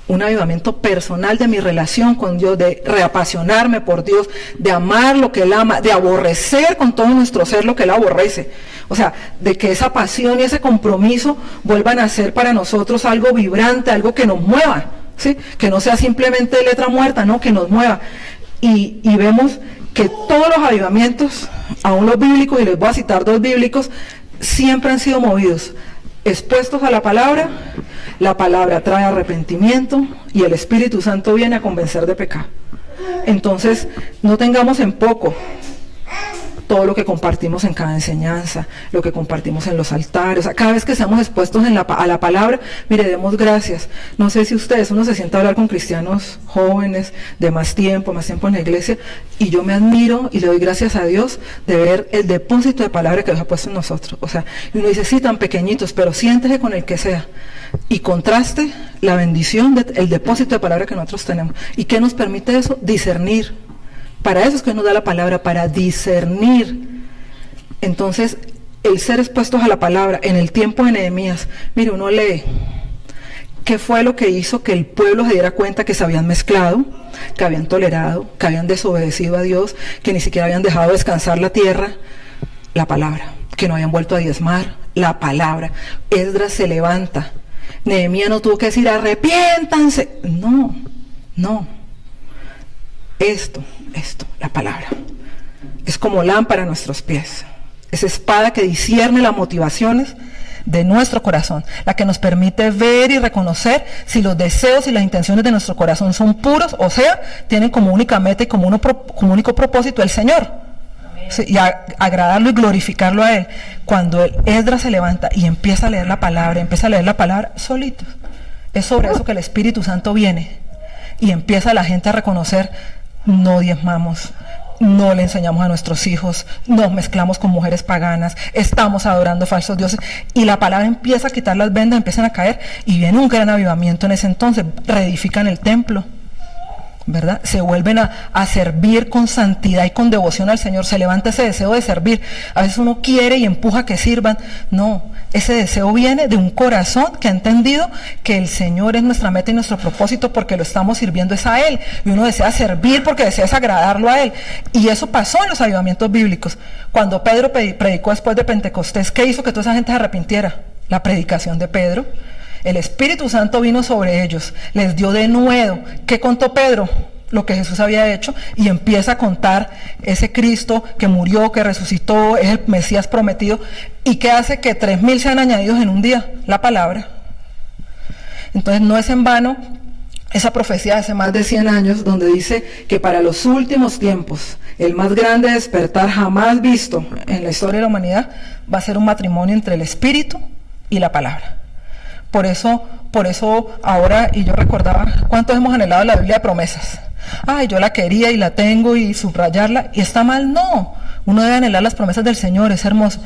Un avivamiento personal de mi relación con Dios, de reapasionarme por Dios, de amar lo que Él ama, de aborrecer con todo nuestro ser lo que Él aborrece. O sea, de que esa pasión y ese compromiso vuelvan a ser para nosotros algo vibrante, algo que nos mueva. ¿Sí? Que no sea simplemente letra muerta, no, que nos mueva. Y vemos que todos los avivamientos, aún los bíblicos, y les voy a citar dos bíblicos, siempre han sido movidos, expuestos a la palabra trae arrepentimiento y el Espíritu Santo viene a convencer de pecado. Entonces, no tengamos en poco todo lo que compartimos en cada enseñanza, lo que compartimos en los altares, o sea, cada vez que seamos expuestos a la palabra, mire, demos gracias. No sé si uno se sienta a hablar con cristianos jóvenes de más tiempo en la iglesia, y yo me admiro y le doy gracias a Dios de ver el depósito de palabra que Dios ha puesto en nosotros. O sea, y uno dice, sí, tan pequeñitos, pero siéntese con el que sea, y contraste la bendición del depósito de palabra que nosotros tenemos. ¿Y qué nos permite eso? Discernir. Para eso es que nos da la palabra, para discernir. Entonces, el ser expuestos a la palabra en el tiempo de Nehemías, mire, uno lee qué fue lo que hizo que el pueblo se diera cuenta que se habían mezclado, que habían tolerado, que habían desobedecido a Dios, que ni siquiera habían dejado descansar la tierra. La palabra, que no habían vuelto a diezmar, la palabra. Esdras se levanta. Nehemías no tuvo que decir arrepiéntanse, no. Esto, la palabra, es como lámpara a nuestros pies, es espada que discierne las motivaciones de nuestro corazón, la que nos permite ver y reconocer si los deseos y las intenciones de nuestro corazón son puros, o sea, tienen como única meta y como único propósito el Señor, ¿sí? Y agradarlo y glorificarlo a Él. Cuando Esdras se levanta y empieza a leer la palabra solito, es sobre eso que el Espíritu Santo viene y empieza la gente a reconocer: no diezmamos, no le enseñamos a nuestros hijos, nos mezclamos con mujeres paganas, estamos adorando falsos dioses, y la palabra empieza a quitar las vendas, empiezan a caer, y viene un gran avivamiento en ese entonces. Reedifican el templo, ¿verdad? Se vuelven a servir con santidad y con devoción al Señor. Se levanta ese deseo de servir. A veces uno quiere y empuja que sirvan. No, ese deseo viene de un corazón que ha entendido que el Señor es nuestra meta y nuestro propósito, porque lo estamos sirviendo es a Él, y uno desea servir porque desea agradarlo a Él. Y eso pasó en los avivamientos bíblicos. Cuando Pedro predicó después de Pentecostés, ¿qué hizo que toda esa gente se arrepintiera? La predicación de Pedro. El Espíritu Santo vino sobre ellos, les dio denuedo. ¿Qué contó Pedro? Lo que Jesús había hecho, y empieza a contar ese Cristo que murió, que resucitó, es el Mesías prometido, y que hace que 3,000 sean añadidos en un día, la palabra. Entonces no es en vano esa profecía de hace más de 100 años, donde dice que para los últimos tiempos, el más grande despertar jamás visto en la historia de la humanidad va a ser un matrimonio entre el Espíritu y la palabra. Por eso ahora, y yo recordaba, ¿cuántos hemos anhelado la Biblia de promesas? Ay, yo la quería y la tengo y subrayarla, y está mal, no. Uno debe anhelar las promesas del Señor, es hermoso.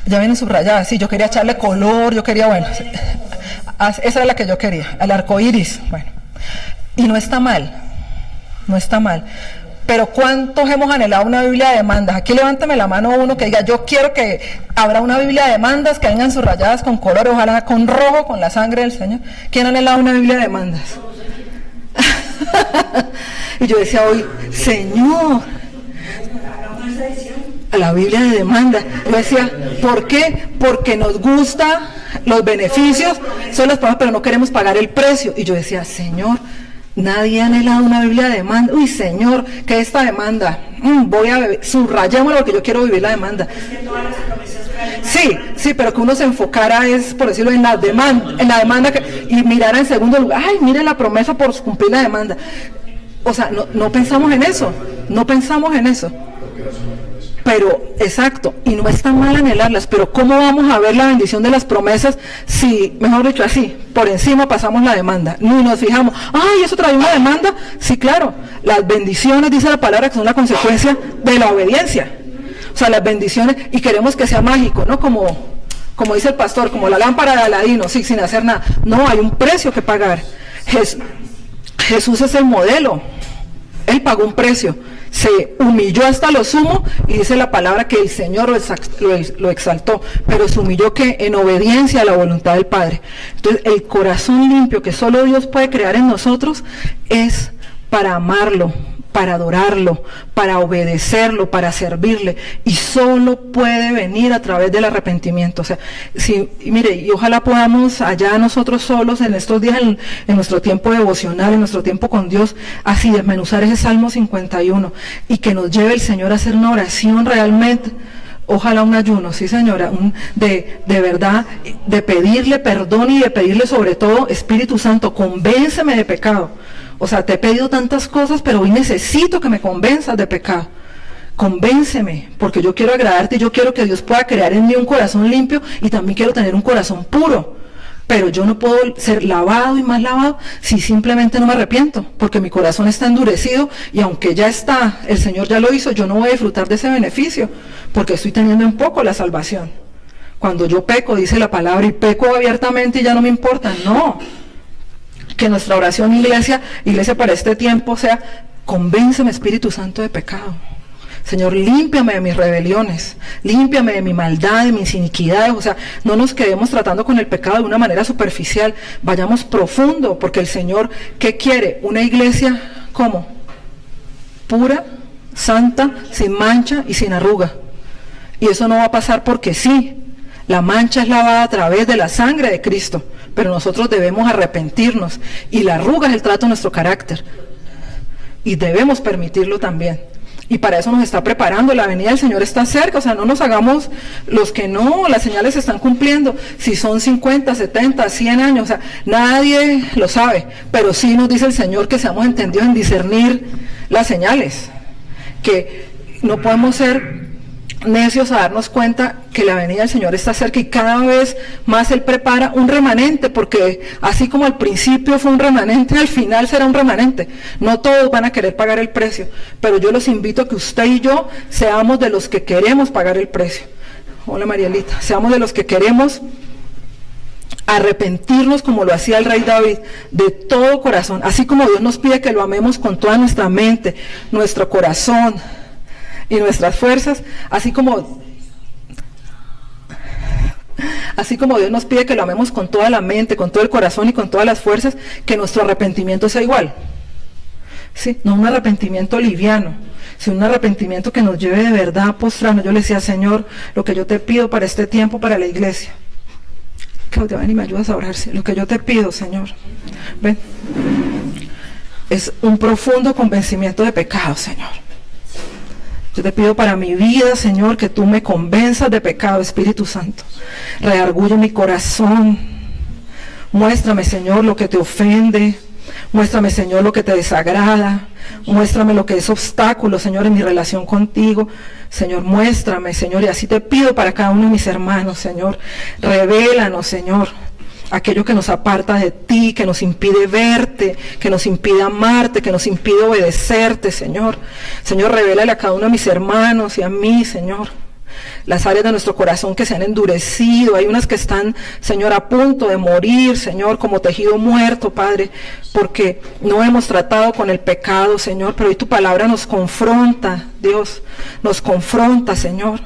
Ya vienen subrayadas, sí, yo quería echarle color, yo quería, bueno, esa era la que yo quería, el arco iris, bueno. Y no está mal, no está mal. Pero ¿cuántos hemos anhelado una Biblia de demandas? Aquí levántame la mano uno que diga, yo quiero que habrá una Biblia de demandas que vengan subrayadas con color, ojalá con rojo, con la sangre del Señor. ¿Quién ha anhelado una Biblia de demandas? Y yo decía hoy, Señor, a la Biblia de demanda. Yo decía, ¿por qué? Porque nos gusta los beneficios, son las palabras, pero no queremos pagar el precio. Y yo decía, Señor, nadie ha anhelado una Biblia de demanda. Uy, Señor, ¿qué es esta demanda? Subrayémoslo porque yo quiero vivir la demanda. Sí, pero que uno se enfocara es, por decirlo, en la demanda y mirara en segundo lugar, ay, mire la promesa por cumplir la demanda. O sea, no pensamos en eso, Pero, exacto, y no está mal anhelarlas, pero ¿cómo vamos a ver la bendición de las promesas si, mejor dicho así, por encima pasamos la demanda? Ni nos fijamos, ay, ¿eso trae una demanda? Sí, claro, las bendiciones, dice la palabra, que son la consecuencia de la obediencia. O sea, las bendiciones, y queremos que sea mágico, ¿no? Como dice el pastor, como la lámpara de Aladino, sí, sin hacer nada. No, hay un precio que pagar. Jesús es el modelo. Él pagó un precio. Se humilló hasta lo sumo, y dice la palabra que el Señor lo exaltó, pero se humilló que en obediencia a la voluntad del Padre. Entonces, el corazón limpio que solo Dios puede crear en nosotros es para amarlo, para adorarlo, para obedecerlo, para servirle, y solo puede venir a través del arrepentimiento. O sea, mire, y ojalá podamos allá nosotros solos en estos días, en nuestro tiempo devocional, en nuestro tiempo con Dios, así desmenuzar ese Salmo 51, y que nos lleve el Señor a hacer una oración realmente. Ojalá un ayuno, sí señora, de verdad, de pedirle perdón y de pedirle sobre todo, Espíritu Santo, convénceme de pecado. O sea, te he pedido tantas cosas, pero hoy necesito que me convenzas de pecado. Convénceme, porque yo quiero agradarte y yo quiero que Dios pueda crear en mí un corazón limpio, y también quiero tener un corazón puro. Pero yo no puedo ser lavado y más lavado si simplemente no me arrepiento, porque mi corazón está endurecido, y aunque ya está, el Señor ya lo hizo, yo no voy a disfrutar de ese beneficio, porque estoy teniendo en poco la salvación. Cuando yo peco, dice la palabra, y peco abiertamente y ya no me importa, no. Que nuestra oración, iglesia para este tiempo sea, convénceme, Espíritu Santo, de pecado. Señor, límpiame de mis rebeliones, límpiame de mi maldad, de mis iniquidades. O sea, no nos quedemos tratando con el pecado de una manera superficial, vayamos profundo, porque el Señor, ¿qué quiere? Una iglesia, ¿cómo? Pura, santa, sin mancha y sin arruga. Y eso no va a pasar porque sí. La mancha es lavada a través de la sangre de Cristo, pero nosotros debemos arrepentirnos, y la arruga es el trato de nuestro carácter, y debemos permitirlo también. Y para eso nos está preparando, la venida del Señor está cerca. O sea, no nos hagamos los que no, las señales se están cumpliendo. Si son 50, 70, 100 años, o sea, nadie lo sabe, pero sí nos dice el Señor que seamos entendidos en discernir las señales, que no podemos ser necios a darnos cuenta que la venida del Señor está cerca, y cada vez más Él prepara un remanente, porque así como al principio fue un remanente, al final será un remanente. No todos van a querer pagar el precio, pero yo los invito a que usted y yo seamos de los que queremos pagar el precio. Hola Marielita, seamos de los que queremos arrepentirnos como lo hacía el rey David, de todo corazón, así como Dios nos pide que lo amemos con toda nuestra mente, nuestro corazón y nuestras fuerzas, así como Dios nos pide que lo amemos con toda la mente, con todo el corazón y con todas las fuerzas, que nuestro arrepentimiento sea igual. Sí, no un arrepentimiento liviano, sino un arrepentimiento que nos lleve de verdad a postrarnos. Yo le decía, Señor, lo que yo te pido para este tiempo, para la iglesia, que te ven y me ayudas a orar, lo que yo te pido, Señor, ven, es un profundo convencimiento de pecado, Señor. Yo te pido para mi vida, Señor, que tú me convenzas de pecado, Espíritu Santo. Redarguye mi corazón. Muéstrame, Señor, lo que te ofende. Muéstrame, Señor, lo que te desagrada. Muéstrame lo que es obstáculo, Señor, en mi relación contigo. Señor, muéstrame, Señor, y así te pido para cada uno de mis hermanos, Señor. Revélanos, Señor, aquello que nos aparta de ti, que nos impide verte, que nos impide amarte, que nos impide obedecerte, Señor. Señor, revélale a cada uno de mis hermanos y a mí, Señor, las áreas de nuestro corazón que se han endurecido. Hay unas que están, Señor, a punto de morir, Señor, como tejido muerto, Padre, porque no hemos tratado con el pecado, Señor, pero hoy tu palabra nos confronta, Dios, nos confronta, Señor.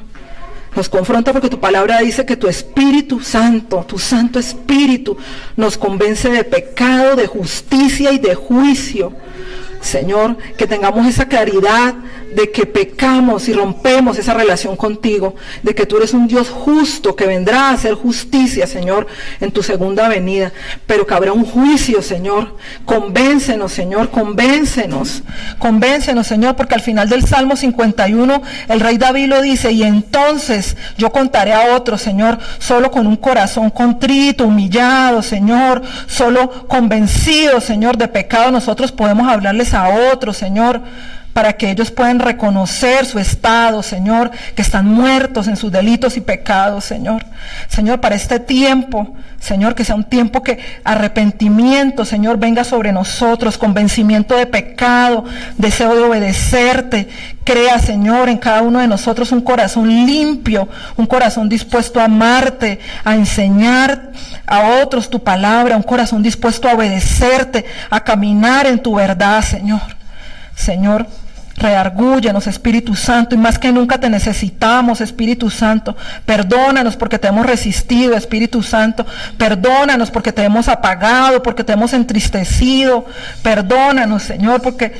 Nos confronta porque tu palabra dice que tu Espíritu Santo, tu Santo Espíritu, nos convence de pecado, de justicia y de juicio. Señor, que tengamos esa claridad de que pecamos y rompemos esa relación contigo, de que tú eres un Dios justo que vendrá a hacer justicia, Señor, en tu segunda venida, pero que habrá un juicio, Señor. Convéncenos, Señor, convéncenos, Señor, porque al final del Salmo 51 el rey David lo dice: y entonces yo contaré a otros, Señor, solo con un corazón contrito, humillado, Señor, solo convencido, Señor, de pecado, nosotros podemos hablarles a otros, Señor, para que ellos puedan reconocer su estado, Señor, que están muertos en sus delitos y pecados, Señor. Señor, para este tiempo, Señor, que sea un tiempo que arrepentimiento, Señor, venga sobre nosotros, convencimiento de pecado, deseo de obedecerte. Crea, Señor, en cada uno de nosotros un corazón limpio, un corazón dispuesto a amarte, a enseñar a otros tu palabra, un corazón dispuesto a obedecerte, a caminar en tu verdad, Señor. Señor, redargúyenos, Espíritu Santo, y más que nunca te necesitamos, Espíritu Santo. Perdónanos porque te hemos resistido, Espíritu Santo. Perdónanos porque te hemos apagado, porque te hemos entristecido. Perdónanos, Señor, porque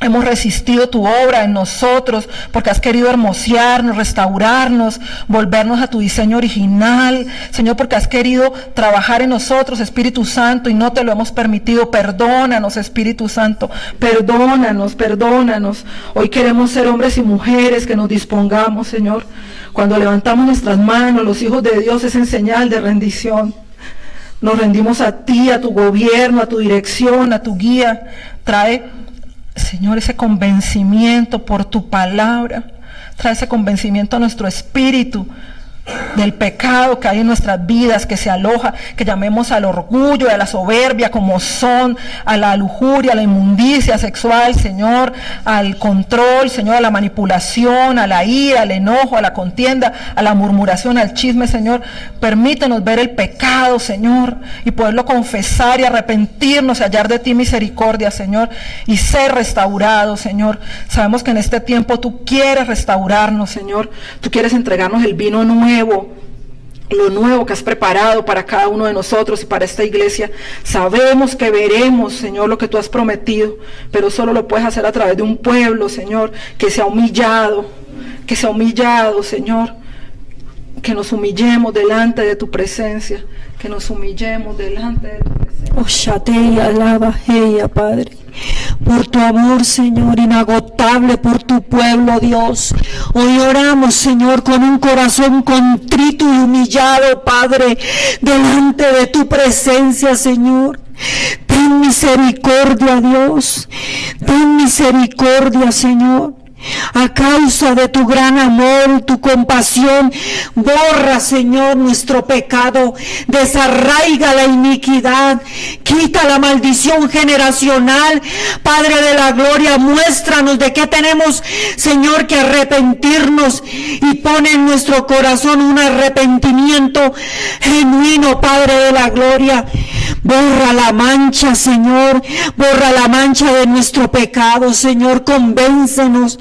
hemos resistido tu obra en nosotros, porque has querido hermosearnos, restaurarnos, volvernos a tu diseño original, Señor, porque has querido trabajar en nosotros, Espíritu Santo, y no te lo hemos permitido. Perdónanos, Espíritu Santo, perdónanos, perdónanos. Hoy queremos ser hombres y mujeres que nos dispongamos, Señor. Cuando levantamos nuestras manos, los hijos de Dios, es en señal de rendición. Nos rendimos a ti, a tu gobierno, a tu dirección, a tu guía. Trae, Señor, ese convencimiento por tu palabra. Trae ese convencimiento a nuestro espíritu del pecado que hay en nuestras vidas, que se aloja, que llamemos al orgullo y a la soberbia como son, a la lujuria, a la inmundicia sexual, Señor, al control, Señor, a la manipulación, a la ira, al enojo, a la contienda, a la murmuración, al chisme, Señor. Permítenos ver el pecado, Señor, y poderlo confesar y arrepentirnos y hallar de ti misericordia, Señor, y ser restaurados, Señor. Sabemos que en este tiempo tú quieres restaurarnos, Señor. Tú quieres entregarnos el vino nuevo, lo nuevo que has preparado para cada uno de nosotros y para esta iglesia. Sabemos que veremos, Señor, lo que tú has prometido, pero solo lo puedes hacer a través de un pueblo, Señor, que sea humillado, Señor, que nos humillemos delante de tu presencia, que nos humillemos delante de tu presencia. Oshate, alaba, ella, Padre, por tu amor, Señor, inagotable por tu pueblo, Dios. Hoy oramos, Señor, con un corazón contrito y humillado, Padre, delante de tu presencia, Señor. Ten misericordia, Dios. Ten misericordia, Señor. A causa de tu gran amor, tu compasión, borra, Señor, nuestro pecado, desarraiga la iniquidad, quita la maldición generacional. Padre de la gloria, muéstranos de qué tenemos, Señor, que arrepentirnos, y pone en nuestro corazón un arrepentimiento genuino, Padre de la gloria. Borra la mancha, Señor, borra la mancha de nuestro pecado, Señor. Convéncenos,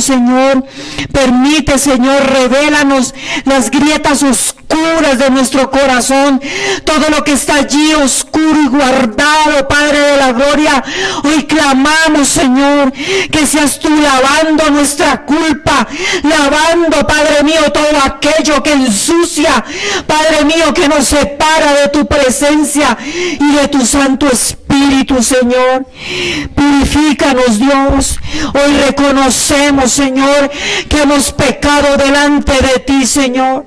Señor. Permite, Señor, revélanos las grietas oscuras de nuestro corazón, todo lo que está allí oscuro y guardado, Padre de la gloria. Hoy clamamos, Señor, que seas tú lavando nuestra culpa, lavando, Padre mío, todo aquello que ensucia, Padre mío, que nos separa de tu presencia y de tu Santo Espíritu, Señor. Purifícanos, Dios. Hoy reconocemos, Señor, que hemos pecado delante de ti, Señor.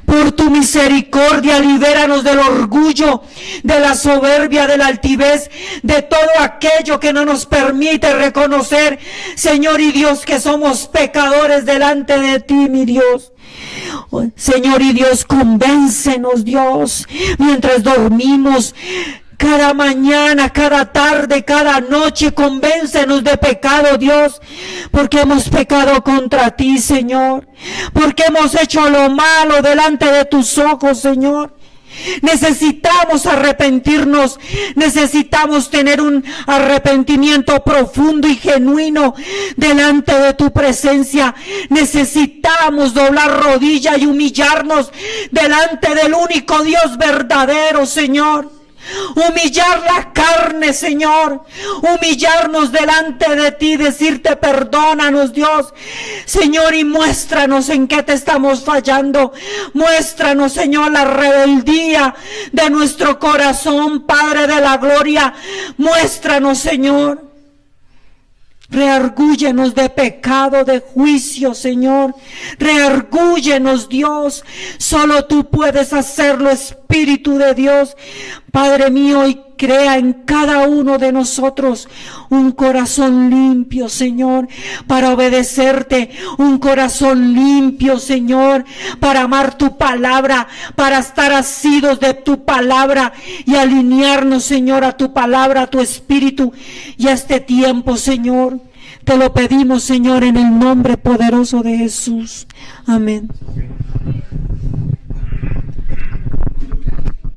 Por tu misericordia, libéranos del orgullo, de la soberbia, de la altivez, de todo aquello que no nos permite reconocer, Señor y Dios, que somos pecadores delante de ti, mi Dios. Señor y Dios, convéncenos, Dios, mientras dormimos, cada mañana, cada tarde, cada noche, convéncenos de pecado, Dios, porque hemos pecado contra ti, Señor, porque hemos hecho lo malo delante de tus ojos, Señor. Necesitamos arrepentirnos, necesitamos tener un arrepentimiento profundo y genuino delante de tu presencia. Necesitamos doblar rodilla y humillarnos delante del único Dios verdadero, Señor. Humillar la carne, Señor, humillarnos delante de ti, decirte perdónanos, Dios, Señor, y muéstranos en qué te estamos fallando. Muéstranos, Señor, la rebeldía de nuestro corazón, Padre de la gloria. Muéstranos, Señor. Reargúyenos de pecado, de juicio, Señor. Reargúyenos, Dios. Solo tú puedes hacerlo, Espíritu de Dios. Padre mío, y crea en cada uno de nosotros un corazón limpio, Señor, para obedecerte. Un corazón limpio, Señor, para amar tu palabra, para estar asidos de tu palabra y alinearnos, Señor, a tu palabra, a tu Espíritu y a este tiempo, Señor. Te lo pedimos, Señor, en el nombre poderoso de Jesús. Amén.